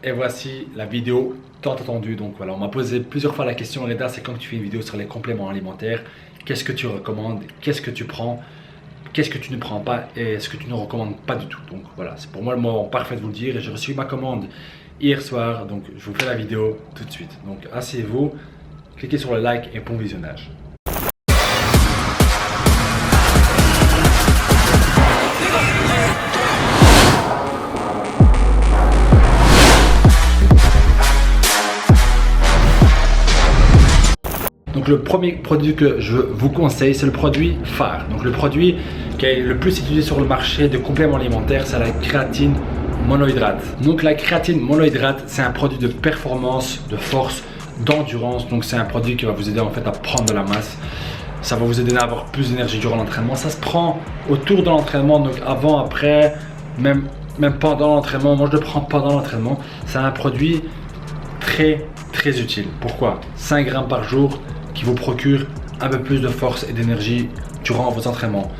Et voici la vidéo tant attendue. Donc voilà, on m'a posé plusieurs fois la question, Reda, c'est quand tu fais une vidéo sur les compléments alimentaires, qu'est-ce que tu recommandes, qu'est-ce que tu prends, qu'est-ce que tu ne prends pas et ce que tu ne recommandes pas du tout. Donc voilà, c'est pour moi le moment parfait de vous le dire et j'ai reçu ma commande hier soir, donc je vous fais la vidéo tout de suite. Donc asseyez-vous, cliquez sur le like et bon visionnage. Donc le premier produit que je vous conseille, c'est le produit phare. Donc le produit qui est le plus utilisé sur le marché de compléments alimentaires, c'est la créatine monohydrate. Donc la créatine monohydrate, c'est un produit de performance, de force, d'endurance. Donc c'est un produit qui va vous aider en fait à prendre de la masse. Ça va vous aider à avoir plus d'énergie durant l'entraînement. Ça se prend autour de l'entraînement, donc avant, après, même pendant l'entraînement. Moi je le prends pendant l'entraînement. C'est un produit très utile. Pourquoi? 5 grammes par jour qui vous procure un peu plus de force et d'énergie durant vos entraînements,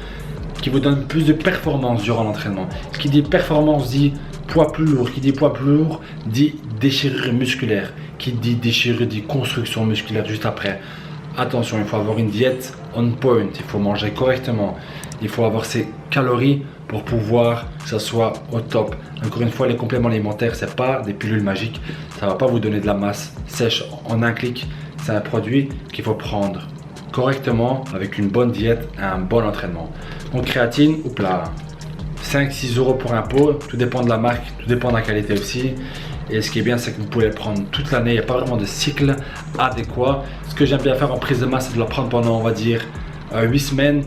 qui vous donne plus de performance durant l'entraînement. Qui dit performance dit poids plus lourd, qui dit poids plus lourd dit déchirure musculaire, qui dit déchirure dit construction musculaire juste après. Attention, il faut avoir une diète on point, il faut manger correctement, il faut avoir ses calories pour pouvoir que ça soit au top. Encore une fois, les compléments alimentaires, c'est pas des pilules magiques, ça va pas vous donner de la masse sèche en un clic. C'est un produit qu'il faut prendre correctement avec une bonne diète et un bon entraînement. Donc créatine, 5-6 euros pour un pot, tout dépend de la marque, tout dépend de la qualité aussi. Et ce qui est bien, c'est que vous pouvez le prendre toute l'année, il n'y a pas vraiment de cycle adéquat. Ce que j'aime bien faire en prise de masse, c'est de la prendre pendant, on va dire, 8 semaines.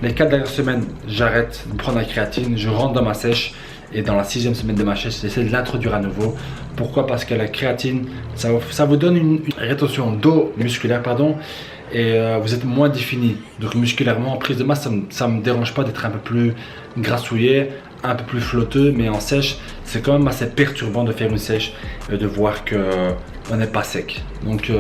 Les 4 dernières semaines, j'arrête de prendre la créatine, je rentre dans ma sèche. Et dans la 6e semaine de ma sèche, j'essaie de l'introduire à nouveau. Pourquoi? Parce que la créatine, ça vous donne une rétention d'eau musculaire, et vous êtes moins défini. Donc musculairement, en prise de masse, ça me dérange pas d'être un peu plus grassouillé, un peu plus flotteux, mais en sèche, c'est quand même assez perturbant de faire une sèche et de voir qu'on n'est pas sec. Donc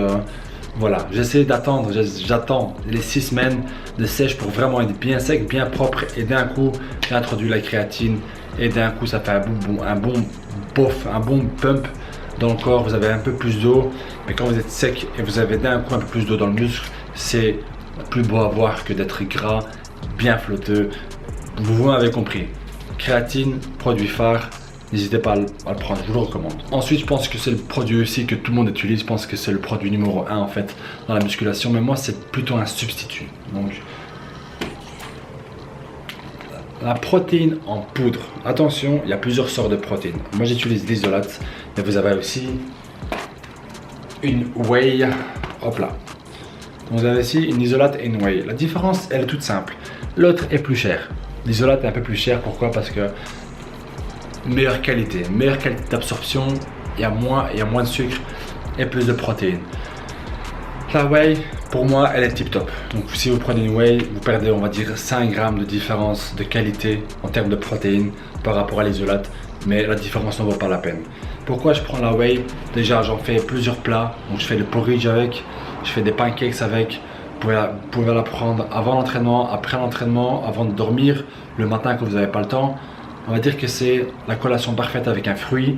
voilà, j'essaie d'attendre, j'attends les 6 semaines de sèche pour vraiment être bien sec, bien propre, et d'un coup, j'introduis la créatine. Et d'un coup ça fait un bon pump dans le corps, vous avez un peu plus d'eau. Mais quand vous êtes sec et vous avez d'un coup un peu plus d'eau dans le muscle, c'est plus beau à voir que d'être gras, bien flotteux. Vous m'avez compris. Créatine, produit phare, n'hésitez pas à le prendre, je vous le recommande. Ensuite, je pense que c'est le produit aussi que tout le monde utilise, je pense que c'est le produit numéro 1 en fait dans la musculation, mais moi c'est plutôt un substitut. Donc la protéine en poudre. Attention, il y a plusieurs sortes de protéines. Moi j'utilise l'isolate, mais vous avez aussi une whey. Hop là. Vous avez aussi une isolate et une whey. La différence, elle est toute simple. L'autre est plus cher. L'isolate est un peu plus cher. Pourquoi? Parce que meilleure qualité d'absorption, il y a moins de sucre et plus de protéines. La whey, pour moi, elle est tip top. Donc si vous prenez une whey, vous perdez, on va dire, 5 grammes de différence de qualité en termes de protéines par rapport à l'isolate, mais la différence ne vaut pas la peine. Pourquoi je prends la whey? Déjà, j'en fais plusieurs plats. Donc je fais le porridge avec, je fais des pancakes avec. Vous pouvez la prendre avant l'entraînement, après l'entraînement, avant de dormir, le matin quand vous n'avez pas le temps. On va dire que c'est la collation parfaite avec un fruit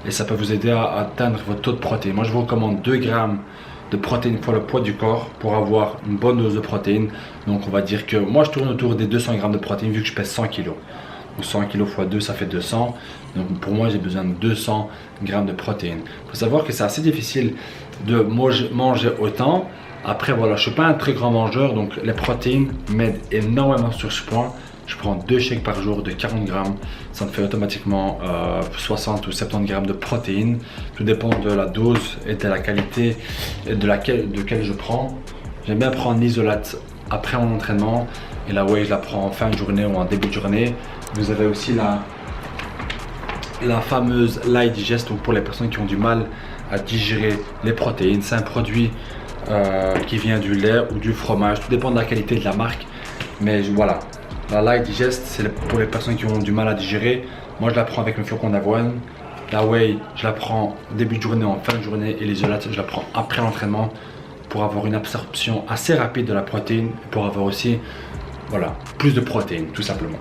et ça peut vous aider à atteindre votre taux de protéines. Moi, je vous recommande 2 grammes de protéines pour le poids du corps pour avoir une bonne dose de protéines. Donc on va dire que moi je tourne autour des 200 grammes de protéines vu que je pèse 100 kg. Donc 100 kg x 2 ça fait 200. Donc pour moi j'ai besoin de 200 grammes de protéines. Il faut savoir que c'est assez difficile de manger autant. Après voilà, je ne suis pas un très grand mangeur, donc les protéines m'aident énormément sur ce point. Je prends 2 shakes par jour de 40 grammes, ça me fait automatiquement 60 ou 70 grammes de protéines. Tout dépend de la dose et de la qualité et de laquelle je prends. J'aime bien prendre l'isolate après mon entraînement et la whey je la prends en fin de journée ou en début de journée. Vous avez aussi la fameuse Light Digest, donc pour les personnes qui ont du mal à digérer les protéines. C'est un produit qui vient du lait ou du fromage, tout dépend de la qualité de la marque, mais voilà. La Light Digest, c'est pour les personnes qui ont du mal à digérer. Moi, je la prends avec mes flocons d'avoine. La whey, je la prends début de journée, en fin de journée. Et l'isolate, je la prends après l'entraînement pour avoir une absorption assez rapide de la protéine. Pour avoir aussi, voilà, plus de protéines, tout simplement.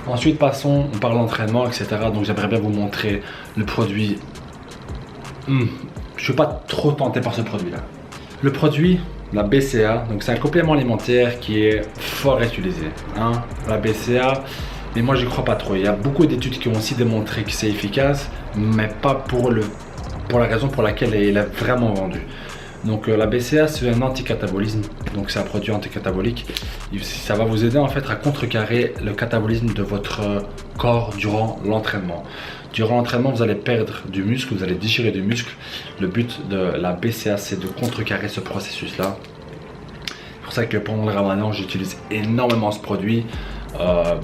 Ensuite, passons, on parle d'entraînement, etc. Donc, j'aimerais bien vous montrer le produit je ne suis pas trop tenté par ce produit-là. Le produit, la BCA, donc c'est un complément alimentaire qui est fort utilisé. Hein, la BCA, mais moi j'y crois pas trop. Il y a beaucoup d'études qui ont aussi démontré que c'est efficace, mais pas pour la raison pour laquelle elle est vraiment vendue. Donc la BCA c'est un anticatabolisme, donc c'est un produit anticatabolique. Ça va vous aider en fait à contrecarrer le catabolisme de votre corps durant l'entraînement. Durant l'entraînement, vous allez perdre du muscle, vous allez déchirer du muscle. Le but de la BCA c'est de contrecarrer ce processus là. C'est pour ça que pendant le ramadan j'utilise énormément ce produit.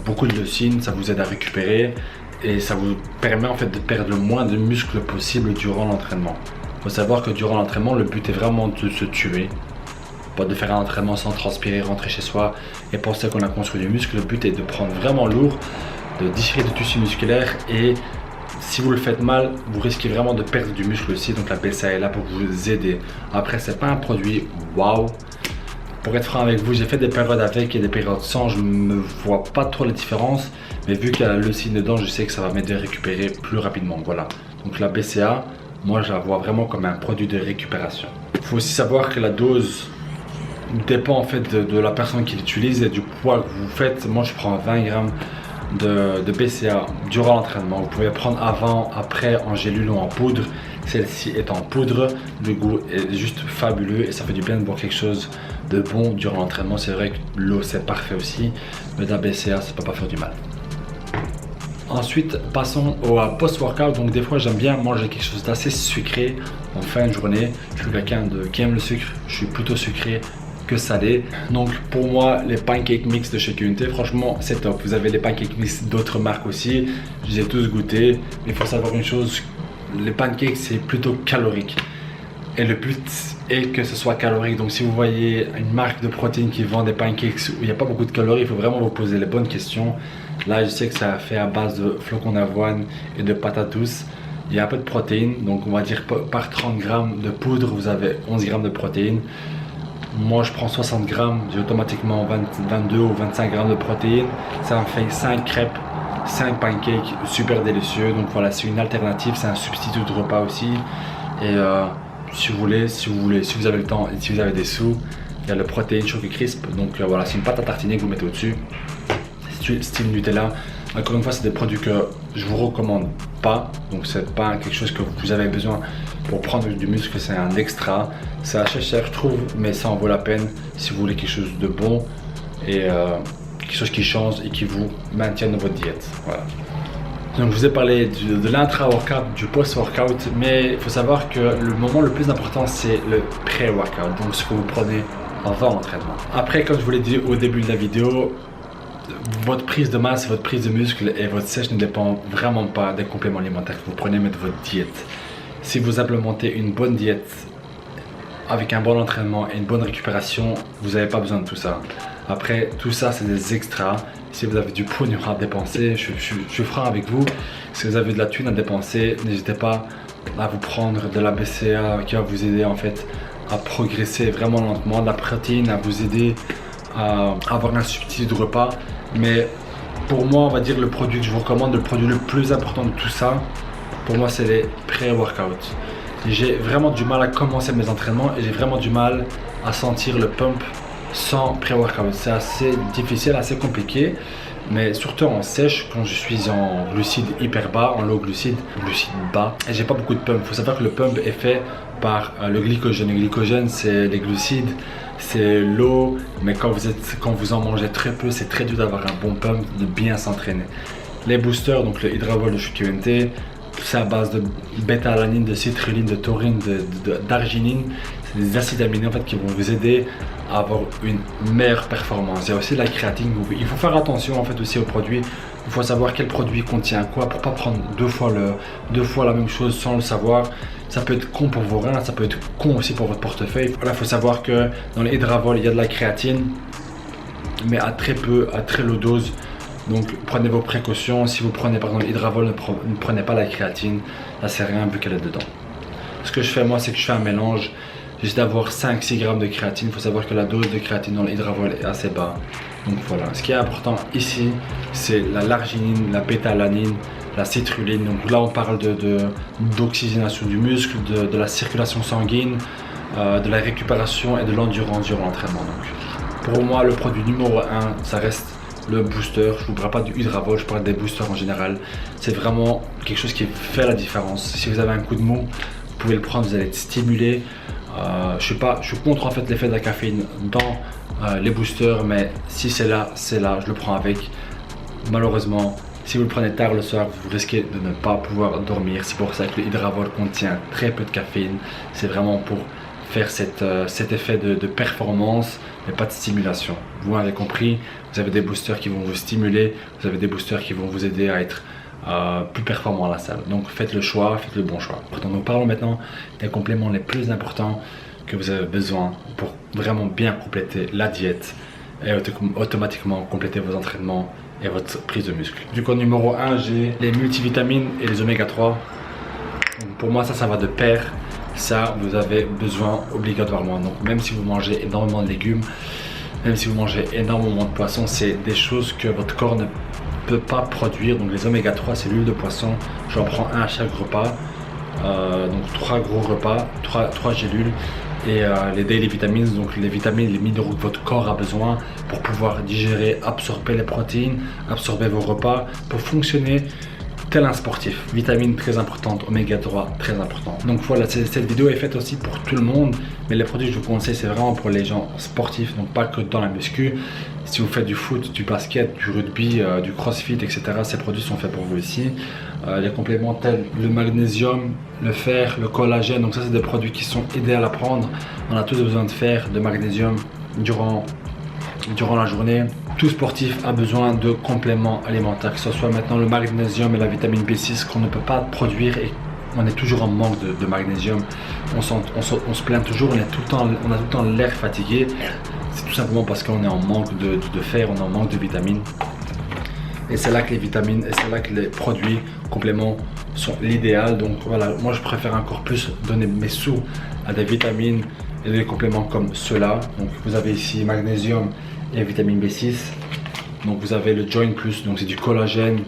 Beaucoup de leucine, ça vous aide à récupérer et ça vous permet en fait de perdre le moins de muscles possible durant l'entraînement. Il faut savoir que durant l'entraînement, le but est vraiment de se tuer, pas de faire un entraînement sans transpirer, rentrer chez soi et penser qu'on a construit du muscle. Le but est de prendre vraiment lourd, de déchirer du tissu musculaire et si vous le faites mal, vous risquez vraiment de perdre du muscle aussi. Donc la BCA est là pour vous aider. Après, c'est pas un produit waouh. Pour être franc avec vous, j'ai fait des périodes avec et des périodes sans, je ne vois pas trop la différence. Mais vu qu'il y a la leucine dedans, je sais que ça va m'aider à récupérer plus rapidement. Voilà. Donc la BCA, moi je la vois vraiment comme un produit de récupération. Il faut aussi savoir que la dose dépend en fait de la personne qui l'utilise et du poids que vous faites. Moi je prends 20 grammes de BCA durant l'entraînement. Vous pouvez prendre avant, après en gélule ou en poudre. Celle-ci est en poudre, le goût est juste fabuleux et ça fait du bien de boire quelque chose de bon durant l'entraînement. C'est vrai que l'eau c'est parfait aussi, mais la BCA ça peut pas faire du mal. Ensuite passons au post-workout. Donc des fois j'aime bien manger quelque chose d'assez sucré en fin de journée. Je suis quelqu'un qui aime le sucre, je suis plutôt sucré que salé. Donc pour moi les pancake mix de chez QNT, franchement c'est top. Vous avez les pancake mix d'autres marques aussi, je les ai tous goûtés, mais il faut savoir une chose, les pancakes c'est plutôt calorique et le but est que ce soit calorique. Donc si vous voyez une marque de protéines qui vend des pancakes où il n'y a pas beaucoup de calories, il faut vraiment vous poser les bonnes questions. Là je sais que ça a fait à base de flocons d'avoine et de patates douces. Il y a un peu de protéines, donc on va dire par 30 grammes de poudre vous avez 11 grammes de protéines. Moi je prends 60 grammes, j'ai automatiquement 22 ou 25 grammes de protéines. Ça me fait 5 crêpes, 5 pancakes super délicieux. Donc voilà, c'est une alternative, c'est un substitut de repas aussi. Et si vous avez le temps et si vous avez des sous, il y a le protéine choc crisp. Donc voilà, c'est une pâte à tartiner que vous mettez au-dessus, style Nutella. Encore une fois, c'est des produits que je vous recommande pas. Donc c'est pas quelque chose que vous avez besoin pour prendre du muscle, c'est un extra. C'est assez cher je trouve, mais ça en vaut la peine si vous voulez quelque chose de bon et quelque chose qui change et qui vous maintienne dans votre diète. Voilà. Donc je vous ai parlé de l'intra-workout, du post-workout, mais il faut savoir que le moment le plus important c'est le pré-workout, donc ce que vous prenez avant l'entraînement. Après, comme je vous l'ai dit au début de la vidéo, votre prise de masse, votre prise de muscle et votre sèche ne dépend vraiment pas des compléments alimentaires que vous prenez, mais de votre diète. Si vous implémentez une bonne diète avec un bon entraînement et une bonne récupération, vous n'avez pas besoin de tout ça. Après, tout ça c'est des extras. Si vous avez du pognon à dépenser, je suis franc avec vous. Si vous avez de la thune à dépenser, n'hésitez pas à vous prendre de la BCA qui va vous aider en fait à progresser vraiment lentement, de la protéine à vous aider à avoir un substitut de repas. Mais pour moi, on va dire le produit que je vous recommande, le produit le plus important de tout ça, pour moi c'est les pré-workouts. J'ai vraiment du mal à commencer mes entraînements et j'ai vraiment du mal à sentir le pump sans pré-workout. C'est assez difficile, assez compliqué, mais surtout en sèche, quand je suis en glucides hyper bas, en low glucides bas, et j'ai pas beaucoup de pump. Il faut savoir que le pump est fait par le glycogène. Le glycogène c'est les glucides, c'est l'eau, mais quand vous en mangez très peu, c'est très dur d'avoir un bon pump, de bien s'entraîner. Les boosters, donc le Hydravol de chez QNT, c'est à base de bêta-alanine, de citrulline, de taurine, d'arginine. C'est des acides aminés en fait qui vont vous aider à avoir une meilleure performance. Il y a aussi la créatine. Il faut faire attention en fait aussi aux produits. Il faut savoir quel produit contient quoi pour pas prendre deux fois la même chose sans le savoir. Ça peut être con pour vos reins, ça peut être con aussi pour votre portefeuille. Voilà, il faut savoir que dans les Hydravol, il y a de la créatine, mais à très low dose. Donc prenez vos précautions. Si vous prenez par exemple l'Hydravol, ne prenez pas la créatine, ça sert à rien vu qu'elle est dedans. Ce que je fais moi, c'est que je fais un mélange. J'essaie d'avoir 5-6 grammes de créatine. Il faut savoir que la dose de créatine dans l'Hydravol est assez bas. Donc voilà, ce qui est important ici, c'est l'arginine, la bêta-alanine, la citrulline. Donc là on parle d'oxygénation du muscle, de la circulation sanguine, de la récupération et de l'endurance durant l'entraînement. Donc pour moi le produit numéro 1 ça reste le booster. Je ne vous parle pas du Hydravol, je parle des boosters en général. C'est vraiment quelque chose qui fait la différence. Si vous avez un coup de mou, vous pouvez le prendre, vous allez être stimulé. Je suis contre en fait l'effet de la caféine dans les boosters, mais si c'est là, je le prends avec. Malheureusement, si vous le prenez tard le soir, vous risquez de ne pas pouvoir dormir. C'est pour ça que le Hydravol contient très peu de caféine. C'est vraiment pour faire cet effet de performance, mais pas de stimulation. Vous m'avez compris, vous avez des boosters qui vont vous stimuler, vous avez des boosters qui vont vous aider à être plus performant à la salle. Donc faites le choix, faites le bon choix. Pourtant, nous parlons maintenant des compléments les plus importants que vous avez besoin pour vraiment bien compléter la diète et automatiquement compléter vos entraînements et votre prise de muscle. Du coup, numéro 1, j'ai les multivitamines et les oméga 3. Donc, pour moi, ça va de pair. Ça, vous avez besoin obligatoirement. Donc même si vous mangez énormément de légumes, même si vous mangez énormément de poissons, c'est des choses que votre corps ne peut pas produire. Donc les oméga 3, c'est l'huile de poisson. J'en prends un à chaque repas. Donc 3 gros repas, 3 gélules. Et les daily vitamines, donc les vitamines, les minéraux que votre corps a besoin pour pouvoir digérer, absorber les protéines, absorber vos repas, pour fonctionner tel un sportif. Vitamines très importantes, oméga 3 très important. Donc voilà, cette vidéo est faite aussi pour tout le monde, mais les produits que je vous conseille c'est vraiment pour les gens sportifs, donc pas que dans la muscu. Si vous faites du foot, du basket, du rugby, du crossfit, etc., ces produits sont faits pour vous aussi. Les compléments tels le magnésium, le fer, le collagène, donc ça c'est des produits qui sont idéaux à prendre. On a tous besoin de fer, de magnésium durant la journée. Tout sportif a besoin de compléments alimentaires, que ce soit maintenant le magnésium et la vitamine B6 qu'on ne peut pas produire, et on est toujours en manque de magnésium. On se plaint toujours, on a tout le temps l'air fatigué. C'est tout simplement parce qu'on est en manque de fer, on est en manque de vitamines. Et c'est là que les vitamines et c'est là que les produits compléments sont l'idéal. Donc voilà, moi je préfère encore plus donner mes sous à des vitamines et des compléments comme ceux-là. Donc vous avez ici magnésium et vitamine B6. Donc vous avez le Joint Plus, donc c'est du collagène.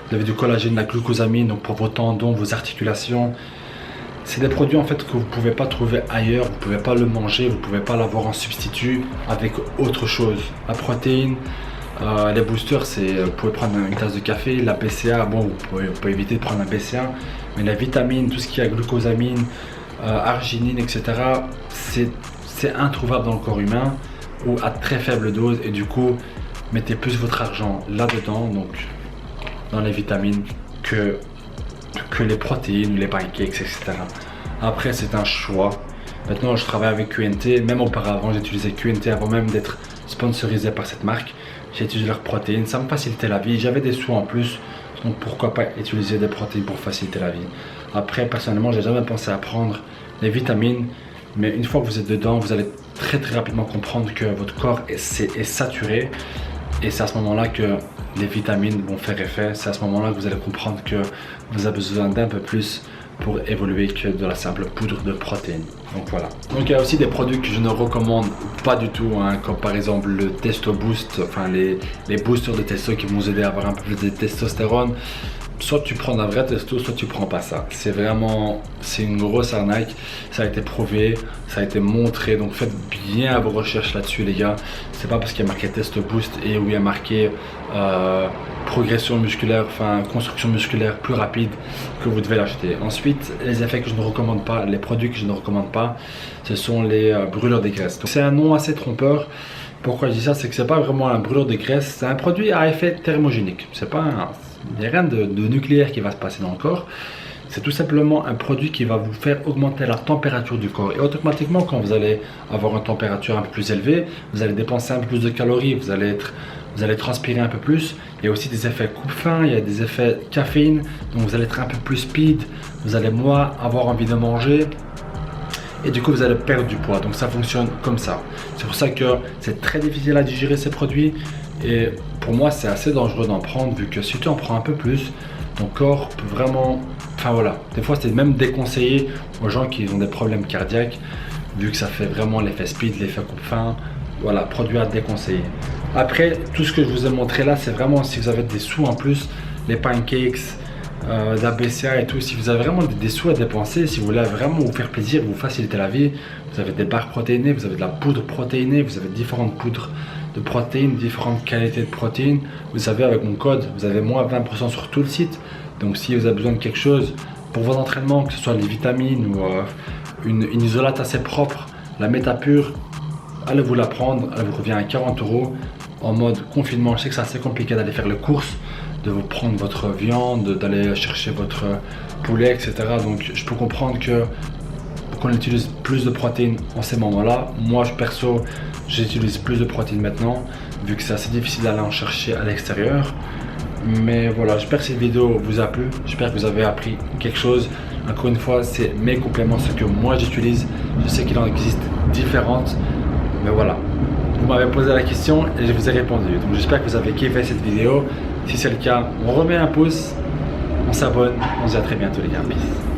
Vous avez du collagène, de la glucosamine, donc pour vos tendons, vos articulations. C'est des produits en fait que vous ne pouvez pas trouver ailleurs, vous ne pouvez pas le manger, vous ne pouvez pas l'avoir en substitut avec autre chose. La protéine, les boosters, vous pouvez prendre une tasse de café. La BCA, bon, vous pouvez éviter de prendre un BCA, mais la vitamine, tout ce qui est glucosamine, arginine, etc., c'est introuvable dans le corps humain ou à très faible dose, et du coup, mettez plus votre argent là-dedans, donc dans les vitamines, que les protéines, les pancakes, etc. Après, c'est un choix. Maintenant, je travaille avec QNT. Même auparavant, j'utilisais QNT avant même d'être sponsorisé par cette marque. J'ai utilisé leurs protéines. Ça me facilitait la vie. J'avais des sous en plus. Donc, pourquoi pas utiliser des protéines pour faciliter la vie. Après, personnellement, j'ai jamais pensé à prendre les vitamines. Mais une fois que vous êtes dedans, vous allez très rapidement comprendre que votre corps est saturé. Et c'est à ce moment-là que les vitamines vont faire effet. C'est à ce moment-là que vous allez comprendre que vous avez besoin d'un peu plus pour évoluer que de la simple poudre de protéines. Donc voilà. Donc il y a aussi des produits que je ne recommande pas du tout, hein, comme par exemple le Testo Boost, enfin les boosters de testo qui vont vous aider à avoir un peu plus de testostérone. Soit tu prends un vrai testo, soit tu prends pas ça. C'est une grosse arnaque. Ça a été prouvé, ça a été montré. Donc faites bien vos recherches là-dessus, les gars. C'est pas parce qu'il y a marqué Testo Boost et où il y a marqué progression musculaire, enfin construction musculaire plus rapide, que vous devez l'acheter. Ensuite, les effets que je ne recommande pas, les produits que je ne recommande pas, ce sont les brûleurs des graisses. C'est un nom assez trompeur. Pourquoi je dis ça? C'est que c'est pas vraiment un brûleur de graisse, c'est un produit à effet thermogénique. Il n'y a rien de nucléaire qui va se passer dans le corps. C'est tout simplement un produit qui va vous faire augmenter la température du corps. Et automatiquement, quand vous allez avoir une température un peu plus élevée, vous allez dépenser un peu plus de calories, vous allez transpirer un peu plus. Il y a aussi des effets coupe-faim, il y a des effets caféine. Donc vous allez être un peu plus speed, vous allez moins avoir envie de manger. Et du coup, vous allez perdre du poids. Donc ça fonctionne comme ça. C'est pour ça que c'est très difficile à digérer ces produits. Et pour moi, c'est assez dangereux d'en prendre, vu que si tu en prends un peu plus, ton corps peut vraiment... Enfin voilà, des fois c'est même déconseillé aux gens qui ont des problèmes cardiaques, vu que ça fait vraiment l'effet speed, l'effet coupe-faim. Voilà, produit à déconseiller. Après, tout ce que je vous ai montré là, c'est vraiment si vous avez des sous en plus, les pancakes, d'ABCA et tout. Si vous avez vraiment des sous à dépenser, si vous voulez vraiment vous faire plaisir, vous faciliter la vie, vous avez des barres protéinées, vous avez de la poudre protéinée, vous avez différentes poudres de protéines, différentes qualités de protéines. Vous savez, avec mon code, vous avez moins 20% sur tout le site. Donc si vous avez besoin de quelque chose pour vos entraînements, que ce soit les vitamines ou une isolate assez propre, la Métapure, allez vous la prendre, elle vous revient à 40 € en mode confinement. Je sais que c'est assez compliqué d'aller faire les courses, de vous prendre votre viande, d'aller chercher votre poulet, etc. Donc je peux comprendre qu'on utilise plus de protéines en ces moments-là. Moi, perso, j'utilise plus de protéines maintenant, vu que c'est assez difficile d'aller en chercher à l'extérieur. Mais voilà, j'espère que cette vidéo vous a plu, j'espère que vous avez appris quelque chose. Encore une fois, c'est mes compléments, ce que moi j'utilise. Je sais qu'il en existe différentes, mais voilà. Vous m'avez posé la question et je vous ai répondu. Donc j'espère que vous avez kiffé cette vidéo. Si c'est le cas, on remet un pouce, on s'abonne. On se dit à très bientôt les gars. Peace.